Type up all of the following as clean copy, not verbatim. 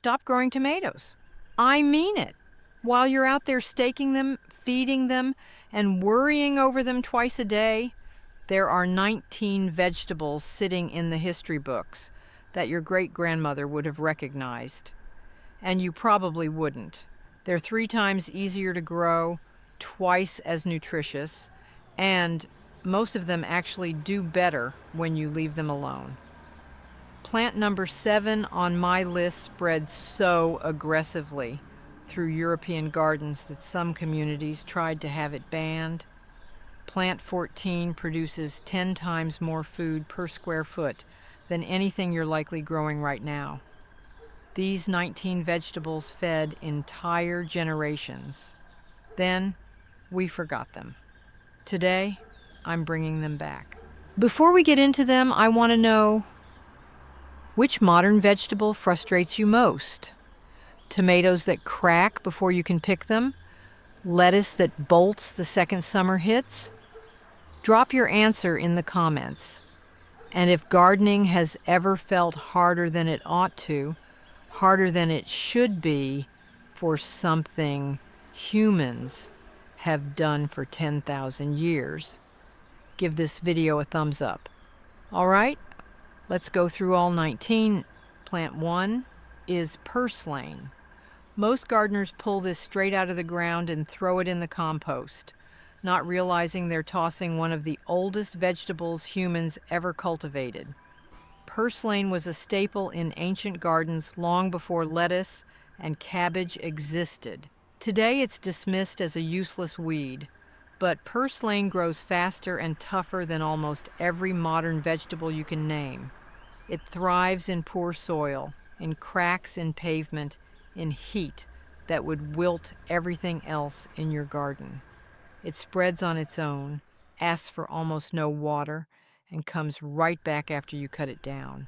stop growing tomatoes. I mean it. While you're out there staking them, feeding them, and worrying over them twice a day, there are 19 vegetables sitting in the history books that your great-grandmother would have recognized. And you probably wouldn't. They're 3 times easier to grow, twice as nutritious, and most of them actually do better when you leave them alone. Plant number 7 on my list spreads so aggressively through European gardens that some communities tried to have it banned. Plant 14 produces 10 times more food per square foot than anything you're likely growing right now. These 19 vegetables fed entire generations. Then we forgot them. Today, I'm bringing them back. Before we get into them, I want to know, which modern vegetable frustrates you most? Tomatoes that crack before you can pick them? Lettuce that bolts the second summer hits? Drop your answer in the comments. And if gardening has ever felt harder than it ought to, harder than it should be for something humans have done for 10,000 years, give this video a thumbs up. All right, let's go through all 19. Plant 1 is purslane. Most gardeners pull this straight out of the ground and throw it in the compost, not realizing they're tossing one of the oldest vegetables humans ever cultivated. Purslane was a staple in ancient gardens long before lettuce and cabbage existed. Today it's dismissed as a useless weed, but purslane grows faster and tougher than almost every modern vegetable you can name. It thrives in poor soil, in cracks in pavement, in heat that would wilt everything else in your garden. It spreads on its own, asks for almost no water, and comes right back after you cut it down.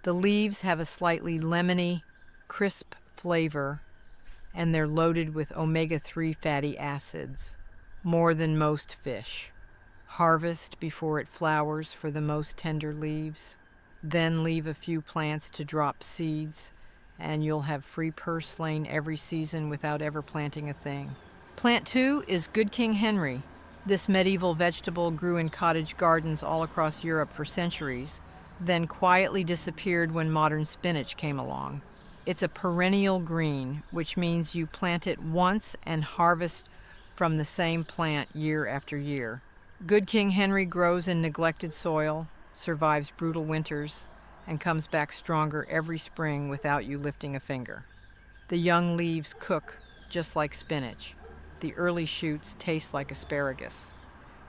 The leaves have a slightly lemony, crisp flavor, and they're loaded with omega-3 fatty acids, more than most fish. Harvest before it flowers for the most tender leaves, then leave a few plants to drop seeds, and you'll have free purslane every season without ever planting a thing. Plant 2 is Good King Henry. This medieval vegetable grew in cottage gardens all across Europe for centuries, then quietly disappeared when modern spinach came along. It's a perennial green, which means you plant it once and harvest from the same plant year after year. Good King Henry grows in neglected soil, survives brutal winters, and comes back stronger every spring without you lifting a finger. The young leaves cook just like spinach. The early shoots taste like asparagus.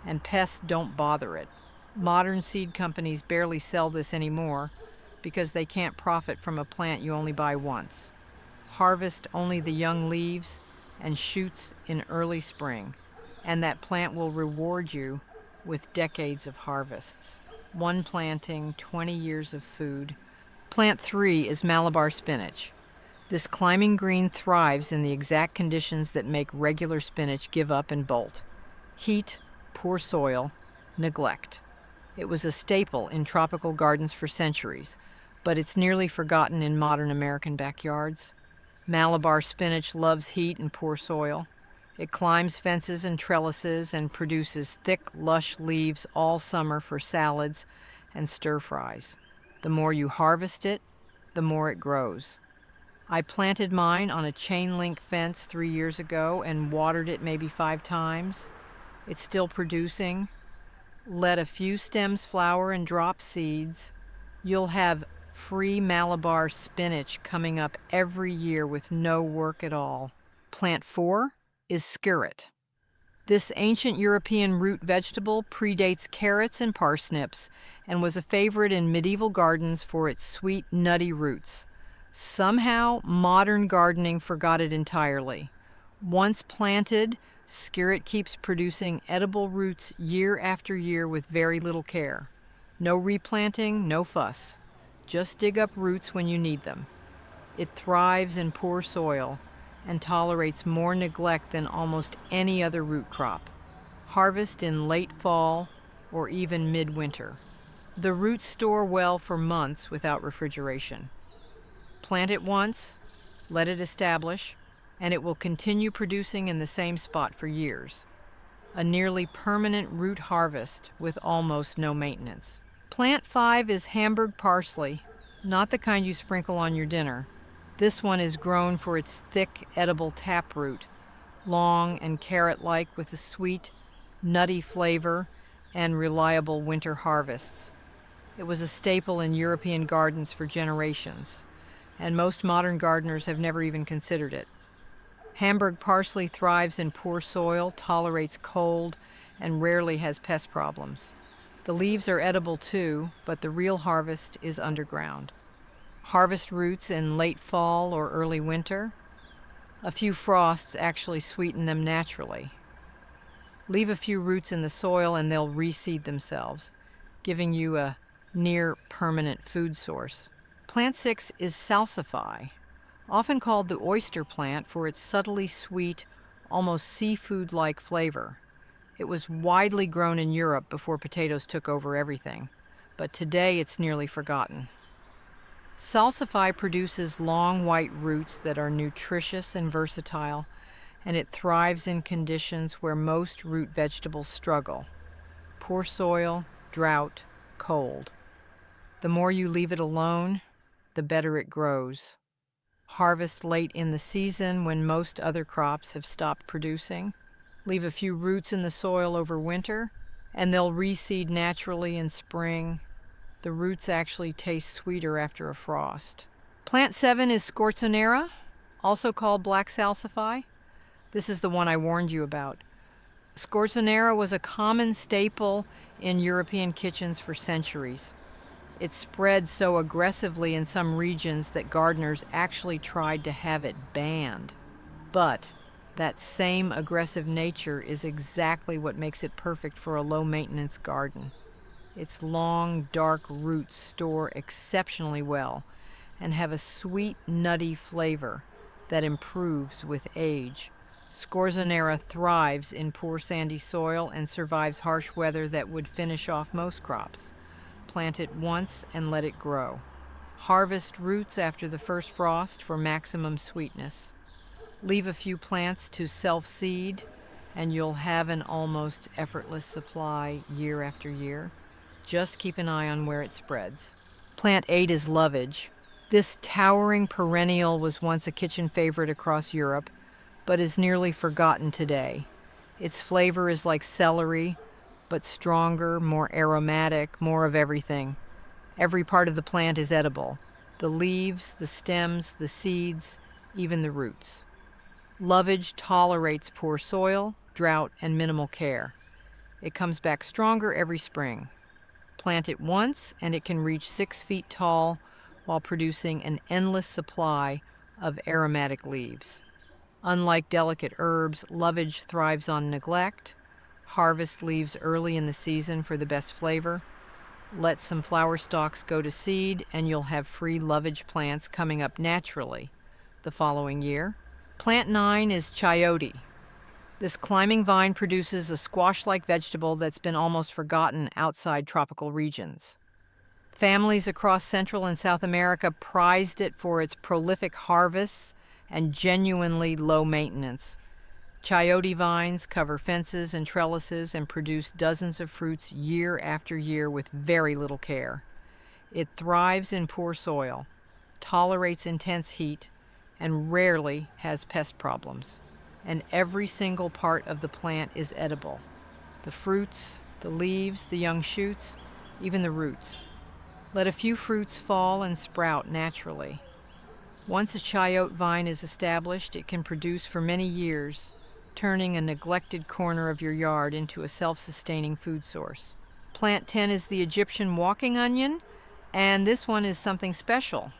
And pests don't bother it. Modern seed companies barely sell this anymore because they can't profit from a plant you only buy once. Harvest only the young leaves and shoots in early spring, and that plant will reward you with decades of harvests. One planting, 20 years of food. Plant 3 is Malabar spinach. This climbing green thrives in the exact conditions that make regular spinach give up and bolt. Heat, poor soil, neglect. It was a staple in tropical gardens for centuries, but it's nearly forgotten in modern American backyards. Malabar spinach loves heat and poor soil. It climbs fences and trellises and produces thick, lush leaves all summer for salads and stir-fries. The more you harvest it, the more it grows. I planted mine on a chain-link fence 3 years ago and watered it maybe 5 times. It's still producing. Let a few stems flower and drop seeds. You'll have free Malabar spinach coming up every year with no work at all. Plant 4 is skirret. This ancient European root vegetable predates carrots and parsnips and was a favorite in medieval gardens for its sweet, nutty roots. Somehow, modern gardening forgot it entirely. Once planted, skirret keeps producing edible roots year after year with very little care. No replanting, no fuss. Just dig up roots when you need them. It thrives in poor soil and tolerates more neglect than almost any other root crop. Harvest in late fall or even midwinter. The roots store well for months without refrigeration. Plant it once let it establish, and it will continue producing in the same spot for years. A nearly permanent root harvest with almost no maintenance. Plant 5 is Hamburg parsley, not the kind you sprinkle on your dinner. This one is grown for its thick, edible taproot, long and carrot-like with a sweet, nutty flavor and reliable winter harvests. It was a staple in European gardens for generations, and most modern gardeners have never even considered it. Hamburg parsley thrives in poor soil, tolerates cold, and rarely has pest problems. The leaves are edible too, but the real harvest is underground. Harvest roots in late fall or early winter. A few frosts actually sweeten them naturally. Leave a few roots in the soil and they'll reseed themselves, giving you a near permanent food source. Plant 6 is salsify, often called the oyster plant for its subtly sweet, almost seafood-like flavor. It was widely grown in Europe before potatoes took over everything, but today it's nearly forgotten. Salsify produces long white roots that are nutritious and versatile, and it thrives in conditions where most root vegetables struggle: poor soil, drought, cold. The more you leave it alone, the better it grows. Harvest late in the season when most other crops have stopped producing. Leave a few roots in the soil over winter, and they'll reseed naturally in spring. The roots actually taste sweeter after a frost. Plant 7 is scorzonera, also called black salsify. This is the one I warned you about. Scorzonera was a common staple in European kitchens for centuries. It spread so aggressively in some regions that gardeners actually tried to have it banned. But that same aggressive nature is exactly what makes it perfect for a low-maintenance garden. Its long, dark roots store exceptionally well and have a sweet, nutty flavor that improves with age. Scorzonera thrives in poor sandy soil and survives harsh weather that would finish off most crops. Plant it once and let it grow. Harvest roots after the first frost for maximum sweetness. Leave a few plants to self-seed, and you'll have an almost effortless supply year after year. Just keep an eye on where it spreads. Plant 8 is lovage. This towering perennial was once a kitchen favorite across Europe, but is nearly forgotten today. Its flavor is like celery, but stronger, more aromatic, more of everything. Every part of the plant is edible: the leaves, the stems, the seeds, even the roots. Lovage tolerates poor soil, drought, and minimal care. It comes back stronger every spring. Plant it once and it can reach 6 feet tall while producing an endless supply of aromatic leaves. Unlike delicate herbs, lovage thrives on neglect. Harvest leaves early in the season for the best flavor. Let some flower stalks go to seed and you'll have free lovage plants coming up naturally the following year. Plant 9 is chayote. This climbing vine produces a squash-like vegetable that's been almost forgotten outside tropical regions. Families across Central and South America prized it for its prolific harvests and genuinely low maintenance. Chayote vines cover fences and trellises and produce dozens of fruits year after year with very little care. It thrives in poor soil, tolerates intense heat, and rarely has pest problems. And every single part of the plant is edible: the fruits, the leaves, the young shoots, even the roots. Let a few fruits fall and sprout naturally. Once a chayote vine is established, it can produce for many years, turning a neglected corner of your yard into a self-sustaining food source. Plant 10 is the Egyptian walking onion, and this one is something special.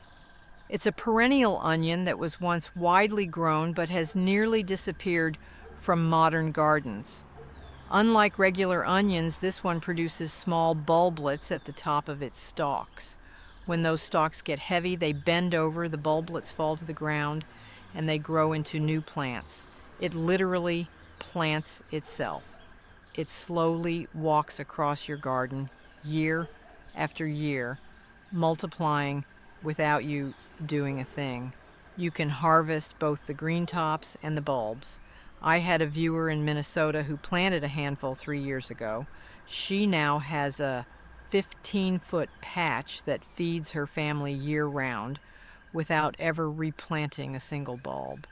It's a perennial onion that was once widely grown but has nearly disappeared from modern gardens. Unlike regular onions, this one produces small bulblets at the top of its stalks. When those stalks get heavy, they bend over, the bulblets fall to the ground, and they grow into new plants. It literally plants itself. It slowly walks across your garden year after year, multiplying without you doing a thing. You can harvest both the green tops and the bulbs. I had a viewer in Minnesota who planted a handful 3 years ago. She now has a 15-foot patch that feeds her family year-round without ever replanting a single bulb.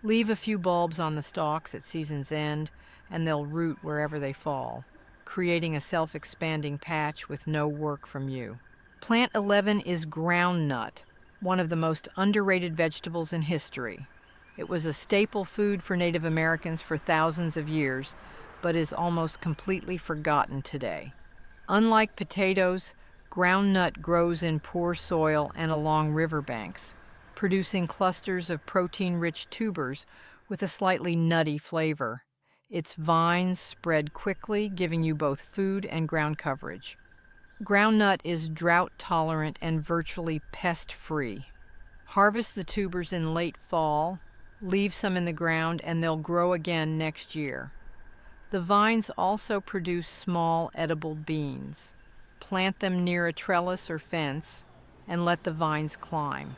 Leave a few bulbs on the stalks at season's end, and they'll root wherever they fall, creating a self-expanding patch with no work from you. Plant 11 is groundnut, one of the most underrated vegetables in history. It was a staple food for Native Americans for thousands of years, but is almost completely forgotten today. Unlike potatoes, groundnut grows in poor soil and along riverbanks, producing clusters of protein-rich tubers with a slightly nutty flavor. Its vines spread quickly, giving you both food and ground coverage. Groundnut is drought-tolerant and virtually pest-free. Harvest the tubers in late fall, leave some in the ground, and they'll grow again next year. The vines also produce small edible beans. Plant them near a trellis or fence and let the vines climb.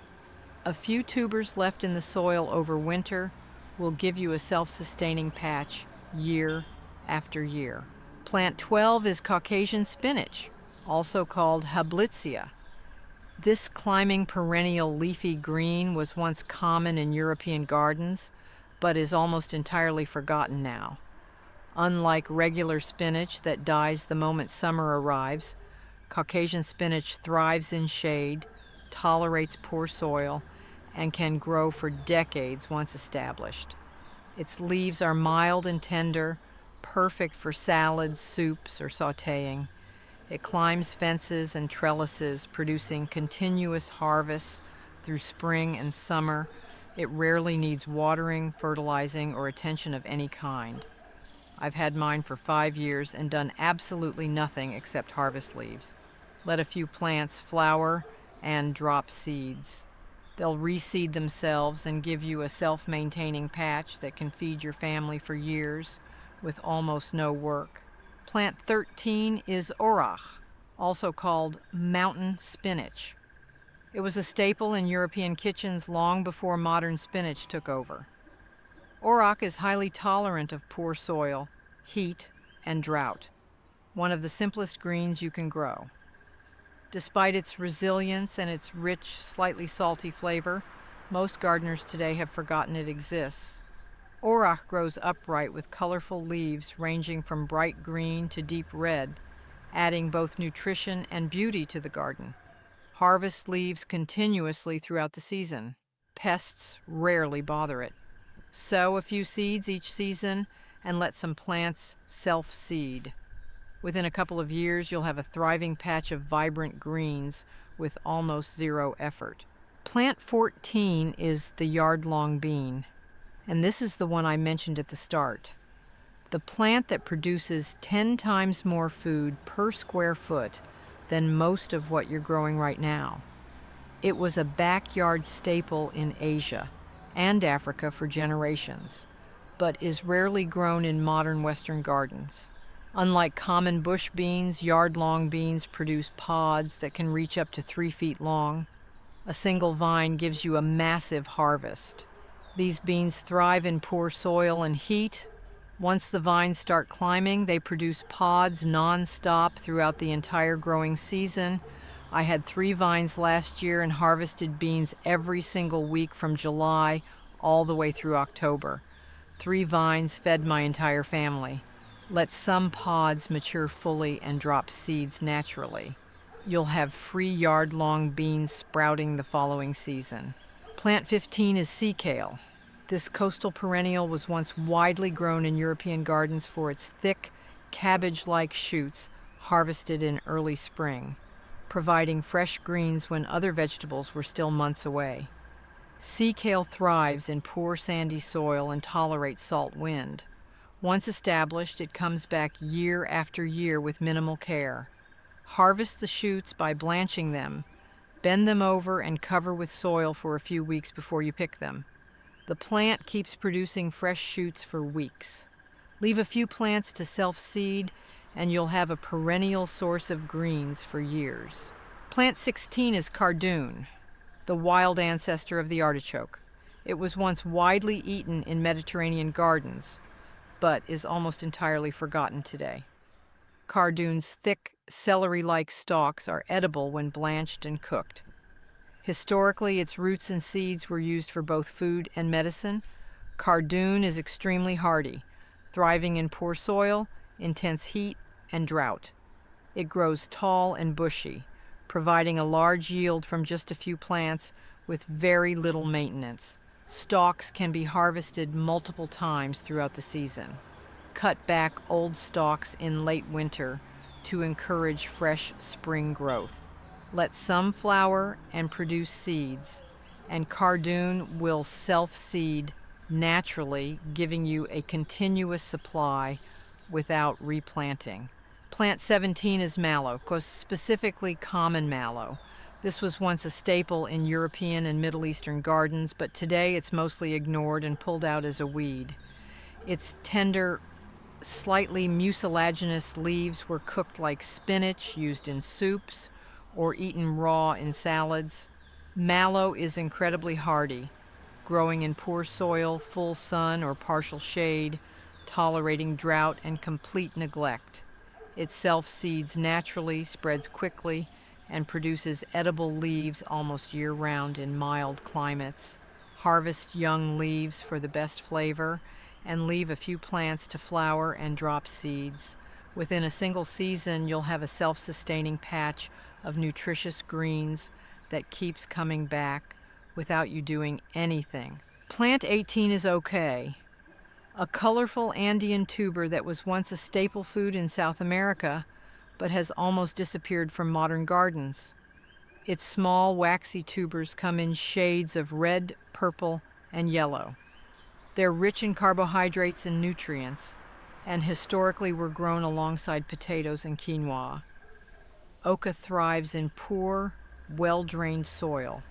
A few tubers left in the soil over winter will give you a self-sustaining patch year after year. Plant 12 is Caucasian spinach, also called Hablitzia. This climbing perennial leafy green was once common in European gardens, but is almost entirely forgotten now. Unlike regular spinach that dies the moment summer arrives, Caucasian spinach thrives in shade, tolerates poor soil, and can grow for decades once established. Its leaves are mild and tender, perfect for salads, soups, or sautéing. It climbs fences and trellises, producing continuous harvests through spring and summer. It rarely needs watering, fertilizing, or attention of any kind. I've had mine for 5 years and done absolutely nothing except harvest leaves. Let a few plants flower and drop seeds. They'll reseed themselves and give you a self-maintaining patch that can feed your family for years with almost no work. Plant 13 is orach, also called mountain spinach. It was a staple in European kitchens long before modern spinach took over. Orach is highly tolerant of poor soil, heat, and drought, one of the simplest greens you can grow. Despite its resilience and its rich, slightly salty flavor, most gardeners today have forgotten it exists. Orach grows upright with colorful leaves ranging from bright green to deep red, adding both nutrition and beauty to the garden. Harvest leaves continuously throughout the season. Pests rarely bother it. Sow a few seeds each season and let some plants self-seed. Within a couple of years, you'll have a thriving patch of vibrant greens with almost zero effort. Plant 14 is the yard-long bean, and this is the one I mentioned at the start. The plant that produces 10 times more food per square foot than most of what you're growing right now. It was a backyard staple in Asia and Africa for generations, but is rarely grown in modern Western gardens. Unlike common bush beans, yard-long beans produce pods that can reach up to 3 feet long. A single vine gives you a massive harvest. These beans thrive in poor soil and heat. Once the vines start climbing, they produce pods non-stop throughout the entire growing season. I had 3 vines last year and harvested beans every single week from July all the way through October. 3 vines fed my entire family. Let some pods mature fully and drop seeds naturally. You'll have free yard-long beans sprouting the following season. Plant 15 is sea kale. This coastal perennial was once widely grown in European gardens for its thick, cabbage-like shoots harvested in early spring, providing fresh greens when other vegetables were still months away. Sea kale thrives in poor sandy soil and tolerates salt wind. Once established, it comes back year after year with minimal care. Harvest the shoots by blanching them, bend them over, and cover with soil for a few weeks before you pick them. The plant keeps producing fresh shoots for weeks. Leave a few plants to self-seed, and you'll have a perennial source of greens for years. Plant 16 is cardoon. the wild ancestor of the artichoke. It was once widely eaten in Mediterranean gardens, but is almost entirely forgotten today. Cardoon's thick, celery-like stalks are edible when blanched and cooked. Historically, its roots and seeds were used for both food and medicine. Cardoon is extremely hardy, thriving in poor soil, intense heat, and drought. It grows tall and bushy, providing a large yield from just a few plants with very little maintenance. Stalks can be harvested multiple times throughout the season. Cut back old stalks in late winter to encourage fresh spring growth. Let some flower and produce seeds, and cardoon will self-seed naturally, giving you a continuous supply without replanting. Plant 17 is mallow, specifically common mallow. This was once a staple in European and Middle Eastern gardens, but today it's mostly ignored and pulled out as a weed. Its tender, slightly mucilaginous leaves were cooked like spinach, used in soups, or eaten raw in salads. Mallow is incredibly hardy, growing in poor soil, full sun, or partial shade, tolerating drought and complete neglect. It self-seeds naturally, spreads quickly, and produces edible leaves almost year-round in mild climates. Harvest young leaves for the best flavor, and leave a few plants to flower and drop seeds. Within a single season, you'll have a self-sustaining patch of nutritious greens that keeps coming back without you doing anything. Plant 18 is okay. A colorful Andean tuber that was once a staple food in South America, but has almost disappeared from modern gardens. Its small, waxy tubers come in shades of red, purple, and yellow. They're rich in carbohydrates and nutrients, and historically were grown alongside potatoes and quinoa. Oca thrives in poor, well-drained soil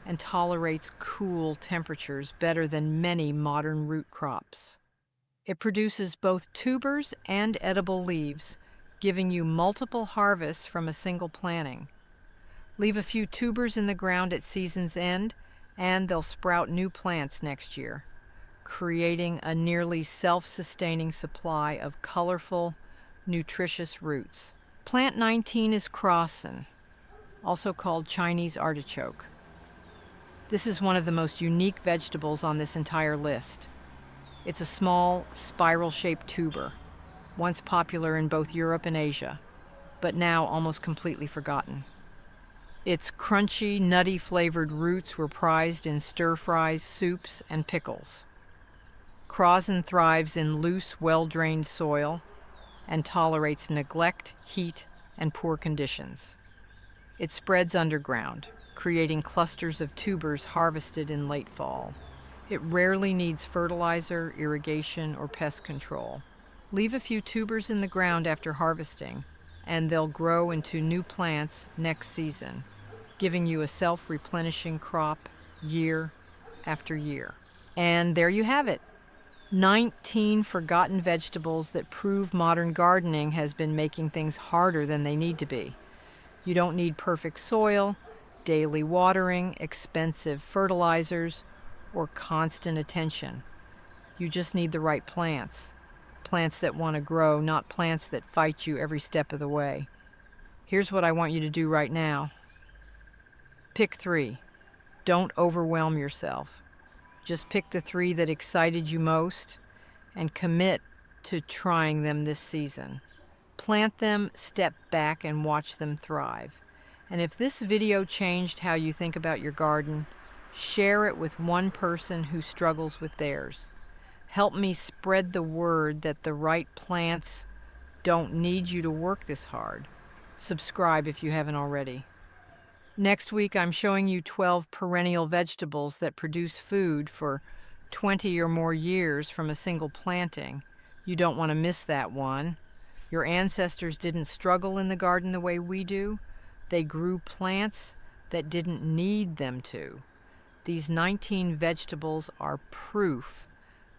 and tolerates cool temperatures better than many modern root crops. It produces both tubers and edible leaves, giving you multiple harvests from a single planting. Leave a few tubers in the ground at season's end, and they'll sprout new plants next year, creating a nearly self-sustaining supply of colorful, nutritious roots. Plant 19 is crosson, also called Chinese artichoke. This is one of the most unique vegetables on this entire list. It's a small, spiral-shaped tuber, once popular in both Europe and Asia, but now almost completely forgotten. Its crunchy, nutty-flavored roots were prized in stir-fries, soups, and pickles. Crosson thrives in loose, well-drained soil and tolerates neglect, heat, and poor conditions. It spreads underground, creating clusters of tubers harvested in late fall. It rarely needs fertilizer, irrigation, or pest control. Leave a few tubers in the ground after harvesting, and they'll grow into new plants next season, giving you a self-replenishing crop year after year. And there you have it. 19 forgotten vegetables that prove modern gardening has been making things harder than they need to be. You don't need perfect soil, daily watering, expensive fertilizers, or constant attention. You just need the right plants. Plants that want to grow, not plants that fight you every step of the way. Here's what I want you to do right now. Pick 3. Don't overwhelm yourself. Just pick the 3 that excited you most and commit to trying them this season. Plant them, step back, and watch them thrive. And if this video changed how you think about your garden, share it with one person who struggles with theirs. Help me spread the word that the right plants don't need you to work this hard. Subscribe if you haven't already. Next week, I'm showing you 12 perennial vegetables that produce food for 20 or more years from a single planting. You don't want to miss that one. Your ancestors didn't struggle in the garden the way we do. They grew plants that didn't need them to. These 19 vegetables are proof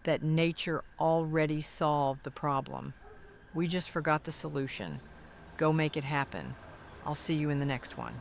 that nature already solved the problem. We just forgot the solution. Go make it happen. I'll see you in the next one.